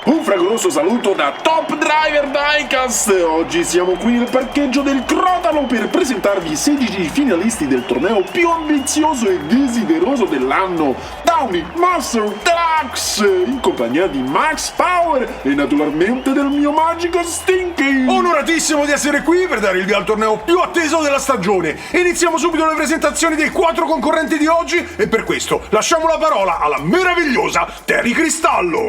Un fragoroso saluto da Top Driver Diecast! Oggi siamo qui nel parcheggio del Crotalo per presentarvi i 16 finalisti del torneo più ambizioso e desideroso dell'anno, Downy Master Deluxe, in compagnia di Max Power e naturalmente del mio magico Stinky! Onoratissimo di essere qui per dare il via al torneo più atteso della stagione. Iniziamo subito le presentazioni dei 4 concorrenti di oggi e per questo lasciamo la parola alla meravigliosa Terry Cristallo!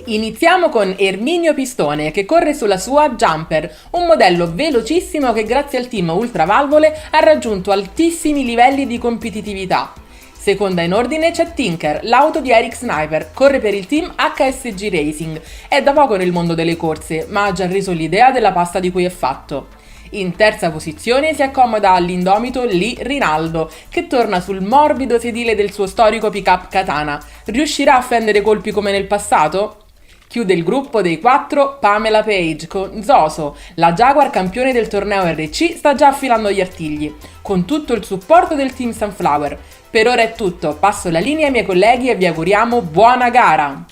Iniziamo con Erminio Pistone che corre sulla sua Jumper, un modello velocissimo che grazie al team Ultravalvole ha raggiunto altissimi livelli di competitività. Seconda in ordine c'è Tinker, l'auto di Eric Sniper, corre per il team HSG Racing, è da poco nel mondo delle corse ma ha già reso l'idea della pasta di cui è fatto. In terza posizione si accomoda l'indomito Lee Rinaldo, che torna sul morbido sedile del suo storico pick-up Katana. Riuscirà a fendere colpi come nel passato? Chiude il gruppo dei 4 Pamela Page con Zoso, la Jaguar campione del torneo RC sta già affilando gli artigli, con tutto il supporto del team Sunflower. Per ora è tutto, passo la linea ai miei colleghi e vi auguriamo buona gara!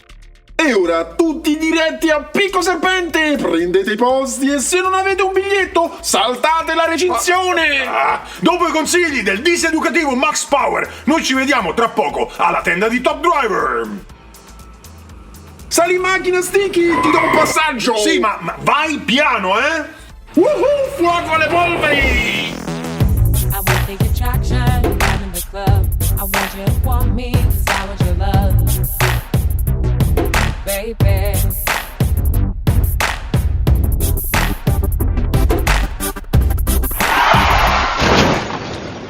E ora tutti diretti a Picco Serpente, prendete i posti e se non avete un biglietto saltate la recinzione! Dopo i consigli del diseducativo Max Power, noi ci vediamo tra poco alla tenda di Top Driver! Sali in macchina, Sticky, ti do un passaggio! Sì, ma vai piano, eh? Woohoo, fuoco alle polveri! I want the attraction, I'm in the club. I want you to want me, 'cause I want your love, baby.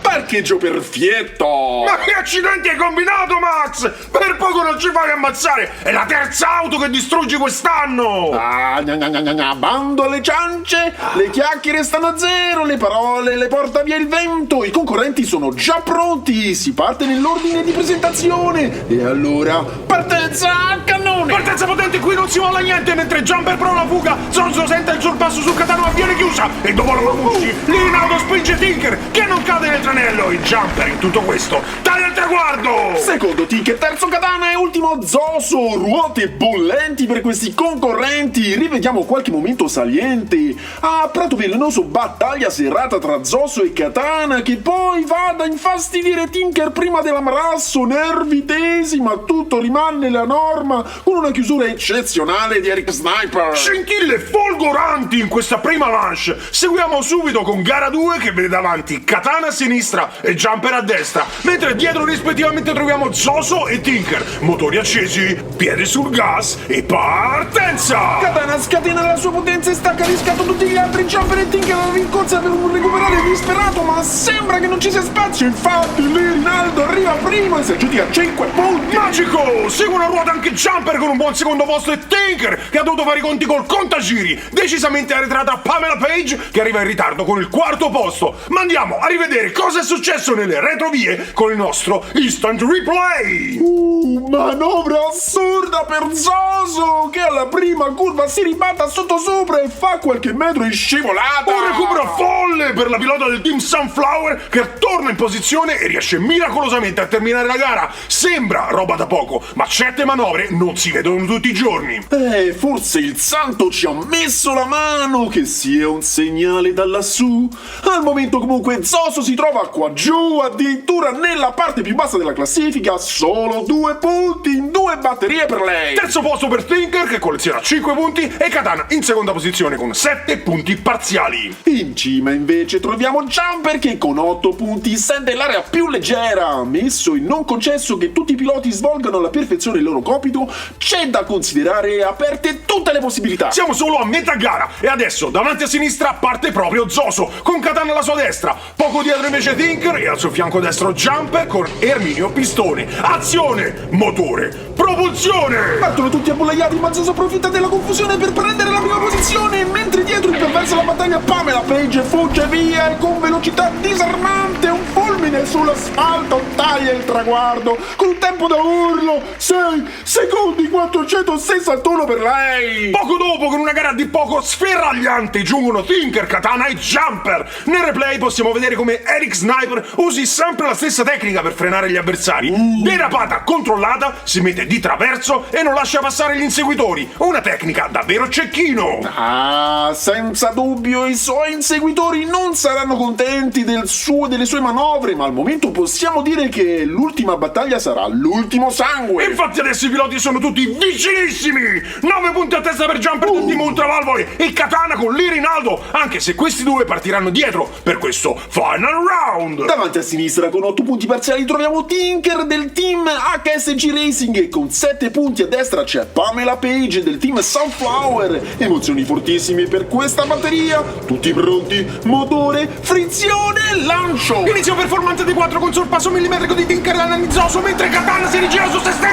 Parcheggio perfetto! Ma che accidenti hai combinato, Max? Per poco non ci fai ammazzare! È la terza auto che distruggi quest'anno! Bando alle ciance, le chiacchiere stanno a zero, le parole le porta via il vento, i concorrenti sono già pronti, si parte nell'ordine di presentazione e allora partenza a cannone! Partenza potente, qui non si molla niente mentre Jumper prova la fuga, Zonzo sente il sorpasso sul Katana ma viene chiusa e dopo la Mamushi, Rinaldo spinge Tinker che non cade nel tranello, il Jumper in tutto questo taglia il traguardo! Secondo Tinker, terzo Katana e ultimo Zoso, ruote bollenti per questi concorrenti, rivediamo qualche momento saliente. A Prato Velenoso battaglia serrata tra Zoso e Katana che poi va ad infastidire Tinker prima dell'amarasso, nervi tesi ma tutto rimane la norma con una chiusura eccezionale di Eric Sniper. Scintille folgoranti in questa prima manche, seguiamo subito con gara 2 che vede davanti Katana a sinistra e Jumper a destra, mentre dietro rispettivamente troviamo Zoso e Tinker, motori accesi, piedi sul gas e partenza! Katana scatena la sua potenza e stacca di scatto tutti gli altri. Jumper e Tinker alla rincorsa per un recuperare disperato ma sembra che non ci sia spazio, infatti lì Rinaldo arriva primo e si aggiudica 5 punti. Magico! Segue una ruota anche Jumper con un buon secondo posto e Tinker che ha dovuto fare i conti col contagiri, decisamente arretrata Pamela Page che arriva in ritardo con il quarto posto. Ma andiamo a rivedere cosa è successo nelle retrovie con il nostro Instant Replay! Manovra assurda per Zoso che alla prima curva si ribatta sotto sopra e fa qualche metro in scivolata. Un recupero folle per la pilota del team Sunflower che torna in posizione e riesce miracolosamente a terminare la gara. Sembra roba da poco, ma certe manovre non si vedono tutti i giorni. Forse il santo ci ha messo la mano, che sia un segnale da lassù. Al momento comunque Zoso si trova qua giù, addirittura nella parte più bassa della classifica, solo 2 punti in 2 batterie per lei. Terzo posto per Tinker che colleziona 5 punti e Katana in seconda posizione con 7 punti parziali. In cima invece troviamo Jumper che con 8 punti sente l'area più leggera. Ammesso e non concesso che tutti i piloti svolgano alla perfezione il loro compito, c'è da considerare aperte tutte le possibilità. Siamo solo a metà gara e adesso davanti a sinistra parte proprio Zoso con Katana alla sua destra, poco dietro invece Tinker e al suo fianco destro Jumper con Erminio Pistone. Azione, motore, propulsione! Partono tutti abbollaiati ma Zoso approfitta della confusione per prendere la prima posizione, mentre dietro dietro imperversa la battaglia Pamela Page, fugge via e con velocità disarmante un fulmine sull'asfalto taglia il traguardo con un tempo da urlo 6 secondi 461 per lei. Poco dopo, con una gara di poco sferagliante, giungono Tinker, Katana e Jumper. Nel replay possiamo vedere come Eric Sniper usi sempre la stessa tecnica per frenare gli avversari. Derapata controllata, si mette di traverso e non lascia passare gli inseguitori. Una tecnica davvero cecchino. Ah, senza dubbio i suoi inseguitori non saranno contenti delle sue manovre, ma al momento possiamo dire che l'ultima battaglia sarà l'ultimo sangue. Infatti adesso i piloti sono tutti vicinissimi. 9 punti a testa per Jumper del team Ultravalvole e Katana con Rinaldo, anche se questi due partiranno dietro per questo final round. Davanti a sinistra con 8 punti parziali troviamo Tinker del team HSG Racing e con 7 punti a destra c'è Pamela Page del team Sunflower. Emozioni fortissime per questa batteria. Tutti pronti? Motore, frizione, lancio. Inizio performante di 4 con sorpasso millimetrico di Tinker all'anizzoso mentre Katana si rigira su se stessa.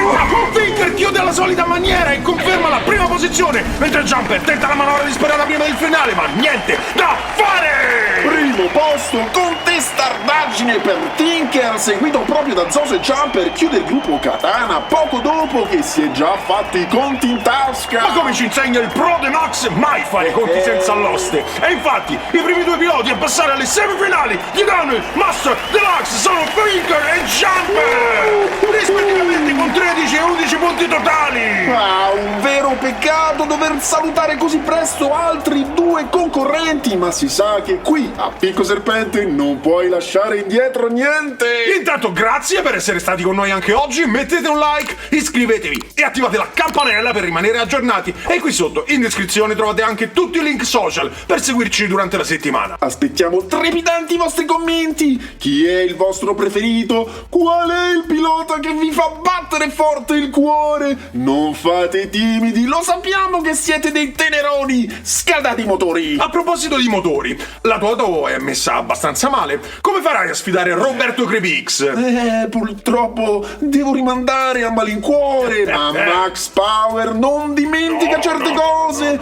Tinker chiude alla solita maniera e conferma la prima posizione mentre Jumper tenta la manovra disperata prima del finale, ma niente da fare. Primo posto con testardaggine per Tinker, seguito proprio da Zoso e Jumper. Chiude il gruppo Katana poco dopo che si è già fatti i conti in tasca. Ma come ci insegna il Pro De Max, mai fare i conti senza l'oste. E infatti i primi due piloti a passare alle semifinali di il Master Deluxe sono Tinker e Jumper, rispettivamente con 13 e 11 punti totali. Ah, un vero peccato dover salutare così presto altri due concorrenti, ma si sa che qui a Picco Serpente non puoi lasciare indietro niente. Intanto grazie per essere stati con noi anche oggi, mettete un like, iscrivetevi e attivate la campanella per rimanere aggiornati. E qui sotto in descrizione trovate anche tutti i link social per seguirci durante la settimana. Aspettiamo trepidanti i vostri commenti. Chi è il vostro preferito? Qual è il pilota che vi fa battere forte il cuore? Non fate timidi, lo sappiamo che siete dei teneroni. Scaldate i motori. A proposito di motori, la tua auto è messa abbastanza male. Come farai a sfidare Roberto Crepix? Purtroppo devo rimandare a malincuore, ma Max Power non dimentica certe cose.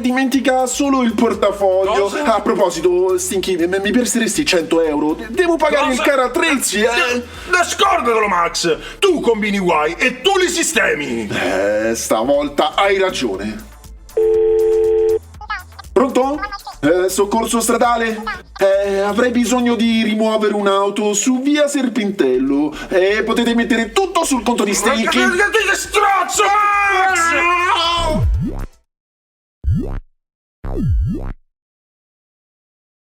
Dimentica solo il portafoglio. Cosa? A proposito, Stinky, mi presteresti 100 euro? Devo pagare il caro attrezzi, Scordatelo, Max! Tu combini guai e tu li sistemi! Stavolta hai ragione. Pronto? Soccorso stradale? Avrei bisogno di rimuovere un'auto su via Serpintello. Potete mettere tutto sul conto di Stinky? Che strozzo, Max!